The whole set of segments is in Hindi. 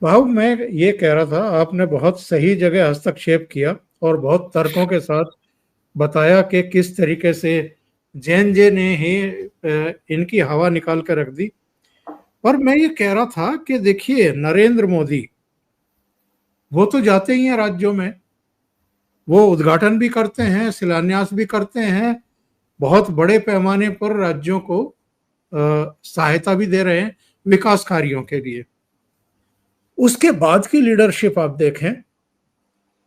भाव, मैं ये कह रहा था, आपने बहुत सही जगह हस्तक्षेप किया और बहुत तर्कों के साथ बताया कि किस तरीके से जैन जे ने ही इनकी हवा निकाल कर रख दी। पर मैं ये कह रहा था कि देखिए, नरेंद्र मोदी वो तो जाते ही हैं राज्यों में, वो उद्घाटन भी करते हैं, शिलान्यास भी करते हैं, बहुत बड़े पैमाने पर राज्यों को सहायता भी दे रहे हैं विकास कार्यों के लिए। उसके बाद की लीडरशिप आप देखें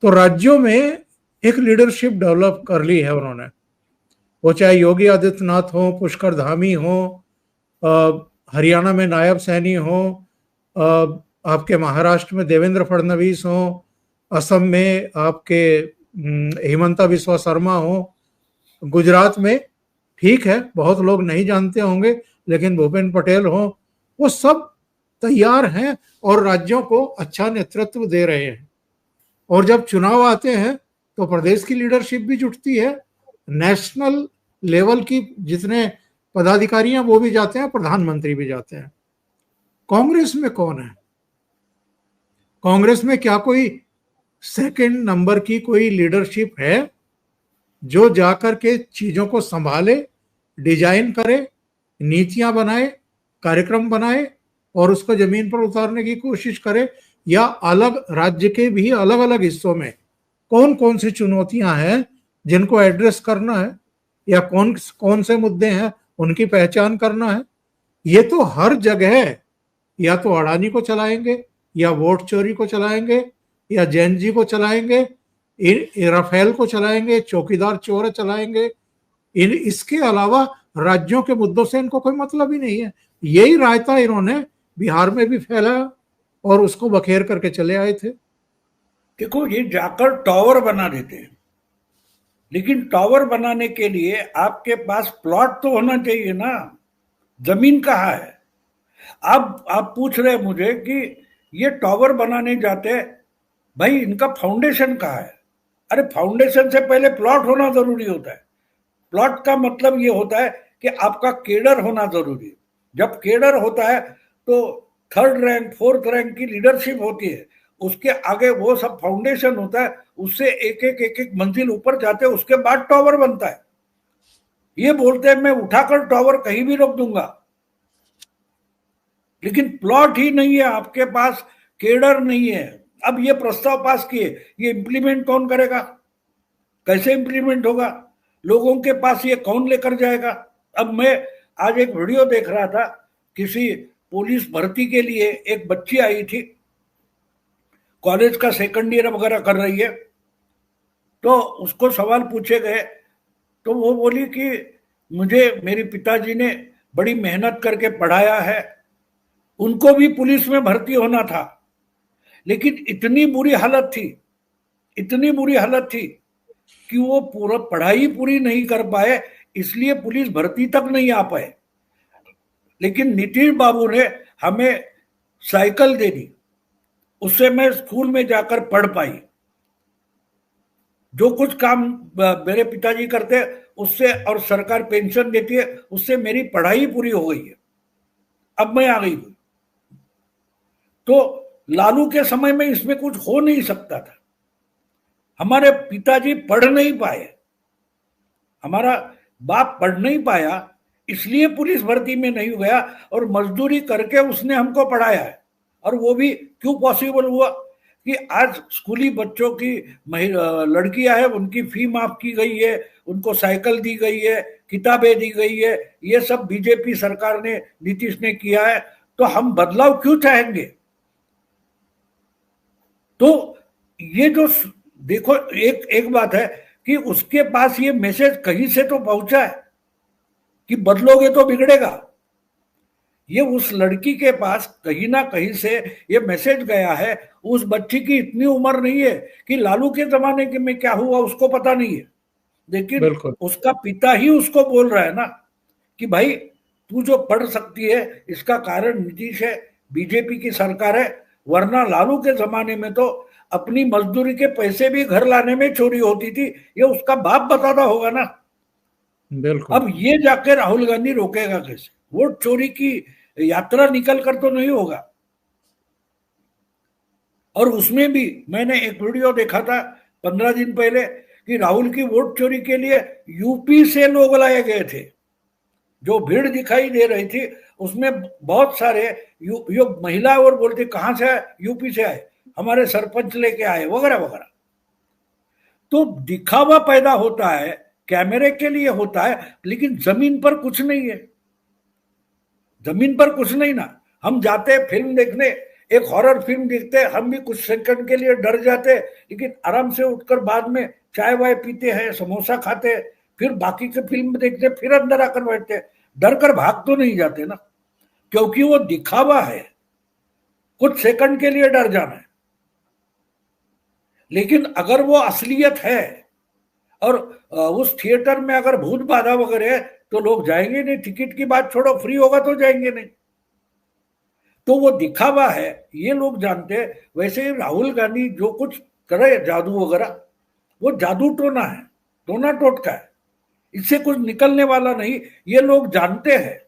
तो राज्यों में एक लीडरशिप डेवलप कर ली है उन्होंने। वो चाहे योगी आदित्यनाथ हो, पुष्कर धामी हो, हरियाणा में नायब सैनी हो, आपके महाराष्ट्र में देवेंद्र फडणवीस हो, असम में आपके हिमंता बिस्वा शर्मा हो, गुजरात में ठीक है बहुत लोग नहीं जानते होंगे लेकिन भूपेंद्र पटेल हो, वो सब तैयार हैं और राज्यों को अच्छा नेतृत्व दे रहे हैं। और जब चुनाव आते हैं तो प्रदेश की लीडरशिप भी जुटती है, नेशनल लेवल की जितने पदाधिकारी हैं वो भी जाते हैं, प्रधानमंत्री भी जाते हैं। कांग्रेस में कौन है? कांग्रेस में क्या कोई सेकंड नंबर की कोई लीडरशिप है जो जाकर के चीजों को संभाले, डिजाइन करे, नीतियां बनाए, कार्यक्रम बनाए और उसको जमीन पर उतारने की कोशिश करे? या अलग राज्य के भी अलग अलग हिस्सों में कौन कौन सी चुनौतियां हैं जिनको एड्रेस करना है, या कौन कौन से मुद्दे हैं उनकी पहचान करना है? ये तो हर जगह या तो अडानी को चलाएंगे, या वोट चोरी को चलाएंगे, या जैन जी को चलाएंगे, राफेल को चलाएंगे, चौकीदार चोर चलाएंगे। इसके अलावा राज्यों के मुद्दों से इनको कोई मतलब ही नहीं है। यही रायता इन्होंने बिहार में भी फैलाया और उसको बखेर करके चले आए थे। देखो, ये जाकर टावर बना देते हैं, लेकिन टावर बनाने के लिए आपके पास प्लॉट तो होना चाहिए ना। जमीन कहाँ है? अब आप पूछ रहे हैं मुझे कि ये टावर बनाने जाते हैं, भाई इनका फाउंडेशन कहाँ है? अरे फाउंडेशन से पहले प्लॉट होना जरूरी होता है। प्लॉट का मतलब ये होता है कि आपका केडर होना जरूरी है। जब केडर होता है तो थर्ड रैंक फोर्थ रैंक की लीडरशिप होती है, उसके आगे वो सब फाउंडेशन होता है, उससे एक एक मंजिल ऊपर जाते हैं, उसके बाद टावर बनता है। ये बोलते हैं मैं उठाकर टावर कहीं भी रख दूंगा, लेकिन प्लॉट ही नहीं है आपके पास, केडर नहीं है। अब ये प्रस्ताव पास किए, ये इंप्लीमेंट कौन करेगा? कैसे इंप्लीमेंट होगा? लोगों के पास ये कौन लेकर जाएगा? अब मैं आज एक वीडियो देख रहा था, किसी पुलिस भर्ती के लिए एक बच्ची आई थी, कॉलेज का सेकंड ईयर वगैरह कर रही है, तो उसको सवाल पूछे गए तो वो बोली कि मुझे मेरे पिताजी ने बड़ी मेहनत करके पढ़ाया है, उनको भी पुलिस में भर्ती होना था, लेकिन इतनी बुरी हालत थी, इतनी बुरी हालत थी कि वो पूरा पढ़ाई पूरी नहीं कर पाए, इसलिए पुलिस भर्ती तक नहीं आ पाए। लेकिन नीतीश बाबू ने हमें साइकिल दे दी, उससे मैं स्कूल में जाकर पढ़ पाई। जो कुछ काम मेरे पिताजी करते उससे, और सरकार पेंशन देती है उससे, मेरी पढ़ाई पूरी हो गई है, अब मैं आ गई हूं। तो लालू के समय में इसमें कुछ हो नहीं सकता था। हमारे पिताजी पढ़ नहीं पाए, हमारा बाप पढ़ नहीं पाया, इसलिए पुलिस भर्ती में नहीं गया, और मजदूरी करके उसने हमको पढ़ाया है। और वो भी क्यों पॉसिबल हुआ कि आज स्कूली बच्चों की लड़कियां हैं, उनकी फी माफ की गई है, उनको साइकिल दी गई है, किताबें दी गई है। ये सब बीजेपी सरकार ने, नीतीश ने किया है। तो हम बदलाव क्यों चाहेंगे? तो ये जो देखो, एक एक बात है कि उसके पास ये मैसेज कहीं से तो पहुंचा है कि बदलोगे तो बिगड़ेगा। ये उस लड़की के पास कहीं ना कहीं से ये मैसेज गया है। उस बच्ची की इतनी उम्र नहीं है कि लालू के जमाने के में क्या हुआ उसको पता नहीं है, लेकिन बिल्कुल। उसका पिता ही उसको बोल रहा है ना कि भाई तू जो पढ़ सकती है इसका कारण नीतीश है, बीजेपी की सरकार है। वरना लालू के जमाने में तो अपनी मजदूरी के पैसे भी घर लाने में चोरी होती थी, ये उसका बाप बताता होगा ना। बिल्कुल। अब ये जाकर राहुल गांधी रोकेगा कैसे? वोट चोरी की यात्रा निकल कर तो नहीं होगा। और उसमें भी मैंने एक वीडियो देखा था 15 दिन पहले कि राहुल की वोट चोरी के लिए यूपी से लोग लाए गए थे। जो भीड़ दिखाई दे रही थी उसमें बहुत सारे यो महिला और बोलते कहां से आए, यूपी से आए, हमारे सरपंच लेके आए वगैरह वगैरह। तो दिखावा पैदा होता है, कैमरे के लिए होता है, लेकिन जमीन पर कुछ नहीं है। जमीन पर कुछ नहीं ना। हम जाते फिल्म देखने, एक हॉरर फिल्म देखते, हम भी कुछ सेकंड के लिए डर जाते, लेकिन आराम से उठकर बाद में चाय वाय पीते हैं, समोसा खाते, फिर बाकी के फिल्म देखते, फिर अंदर आकर बैठते। डर कर भाग तो नहीं जाते ना, क्योंकि वो दिखावा है, कुछ सेकंड के लिए डर जाना है। लेकिन अगर वो असलियत है और उस थिएटर में अगर भूत बाधा वगैरह है तो लोग जाएंगे नहीं। टिकट की बात छोड़ो, फ्री होगा तो जाएंगे नहीं। तो वो दिखावा है, ये लोग जानते हैं। वैसे ही राहुल गांधी जो कुछ करे जादू वगैरह, वो जादू टोना है, टोना टोटका है, इससे कुछ निकलने वाला नहीं, ये लोग जानते हैं।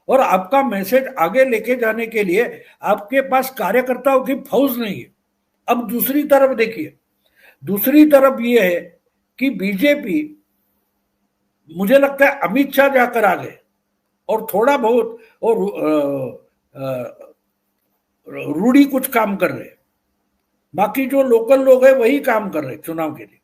और आपका मैसेज आगे लेके जाने के लिए आपके पास कार्यकर्ताओं की फौज नहीं है। अब दूसरी तरफ देखिए, दूसरी तरफ ये है कि बीजेपी, मुझे लगता है अमित शाह जाकर आ गए और थोड़ा बहुत और रूढ़ी कुछ काम कर रहे, बाकी जो लोकल लोग हैं वही काम कर रहे चुनाव के लिए।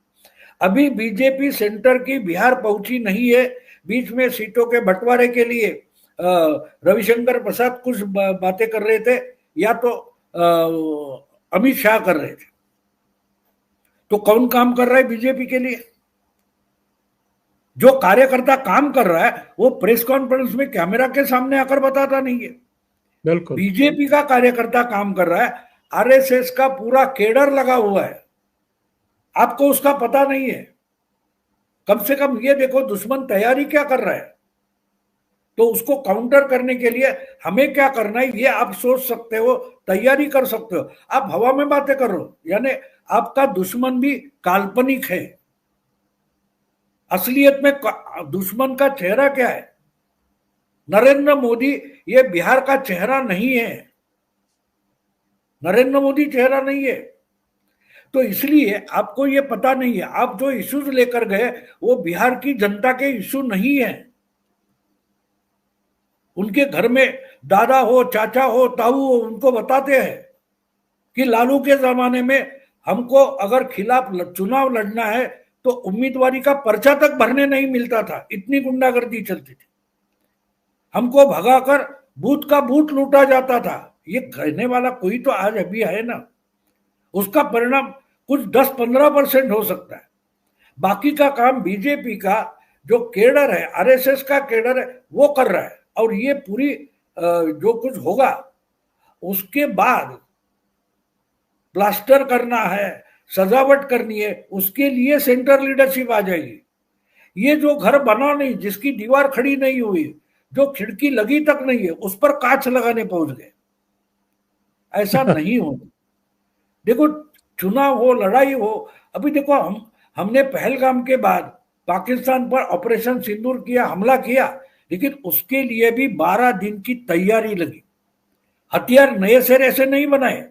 अभी बीजेपी सेंटर की बिहार पहुंची नहीं है। बीच में सीटों के बंटवारे के लिए रविशंकर प्रसाद कुछ बातें कर रहे थे, या तो अमित शाह कर रहे थे। तो कौन काम कर रहा है बीजेपी के लिए? जो कार्यकर्ता काम कर रहा है वो प्रेस कॉन्फ्रेंस में कैमरा के सामने आकर बताता नहीं है। बिल्कुल, बीजेपी का कार्यकर्ता काम कर रहा है, आरएसएस का पूरा केडर लगा हुआ है, आपको उसका पता नहीं है। कम से कम ये देखो दुश्मन तैयारी क्या कर रहा है, तो उसको काउंटर करने के लिए हमें क्या करना है ये आप सोच सकते हो, तैयारी कर सकते हो। आप हवा में बातें कर रहे हो, यानी आपका दुश्मन भी काल्पनिक है। असलियत में दुश्मन का चेहरा क्या है? नरेंद्र मोदी ये बिहार का चेहरा नहीं है, नरेंद्र मोदी चेहरा नहीं है। तो इसलिए आपको ये पता नहीं है, आप जो इश्यूज लेकर गए वो बिहार की जनता के इश्यू नहीं है। उनके घर में दादा हो, चाचा हो, ताऊ हो, उनको बताते हैं कि लालू के जमाने में हमको अगर खिलाफ चुनाव लड़ना है तो उम्मीदवारी का पर्चा तक भरने नहीं मिलता था, इतनी गुंडागर्दी चलती थी। हमको भगाकर बूथ का बूथ लूटा जाता था। ये कहने वाला कोई तो आज अभी है ना, उसका परिणाम कुछ 10-15% हो सकता है। बाकी का काम बीजेपी का जो केडर है, आरएसएस का केडर है, वो कर रहा है। और ये पूरी जो कुछ होगा उसके बाद प्लास्टर करना है, सजावट करनी है, उसके लिए सेंटर लीडरशिप आ जाएगी। ये जो घर बना नहीं, जिसकी दीवार खड़ी नहीं हुई, जो खिड़की लगी तक नहीं है, उस पर कांच लगाने पहुंच गए। ऐसा नहीं हो। देखो चुनाव हो, लड़ाई हो, अभी देखो हमने पहलगाम के बाद पाकिस्तान पर ऑपरेशन सिंदूर किया, हमला किया, लेकिन उसके लिए भी 12 दिन की तैयारी लगी। हथियार नए सिरे से नहीं बनाए,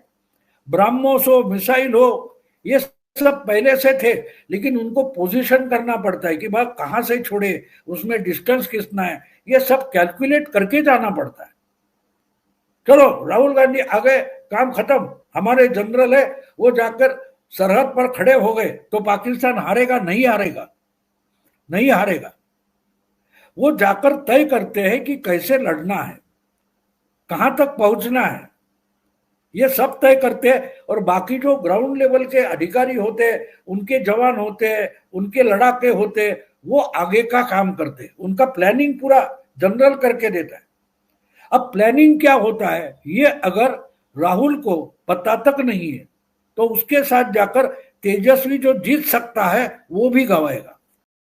ब्रह्मोस हो, मिसाइल हो, ये सब पहले से थे, लेकिन उनको पोजीशन करना पड़ता है कि भाई कहां से छोड़े, उसमें डिस्टेंस कितना है, ये सब कैलकुलेट करके जाना पड़ता है। चलो राहुल गांधी आ गए, काम खत्म, हमारे जनरल है वो जाकर सरहद पर खड़े हो गए, तो पाकिस्तान हारेगा? नहीं हारेगा, नहीं हारेगा। वो जाकर तय करते हैं कि कैसे लड़ना है, कहां तक पहुंचना है, ये सब तय करते हैं। और बाकी जो ग्राउंड लेवल के अधिकारी होते हैं, उनके जवान होते हैं, उनके लड़ाके होते हैं, वो आगे का काम करते हैं। उनका प्लानिंग पूरा जनरल करके देता है। अब प्लानिंग क्या होता है ये अगर राहुल को पता तक नहीं है तो उसके साथ जाकर तेजस्वी जो जीत सकता है वो भी गवाएगा।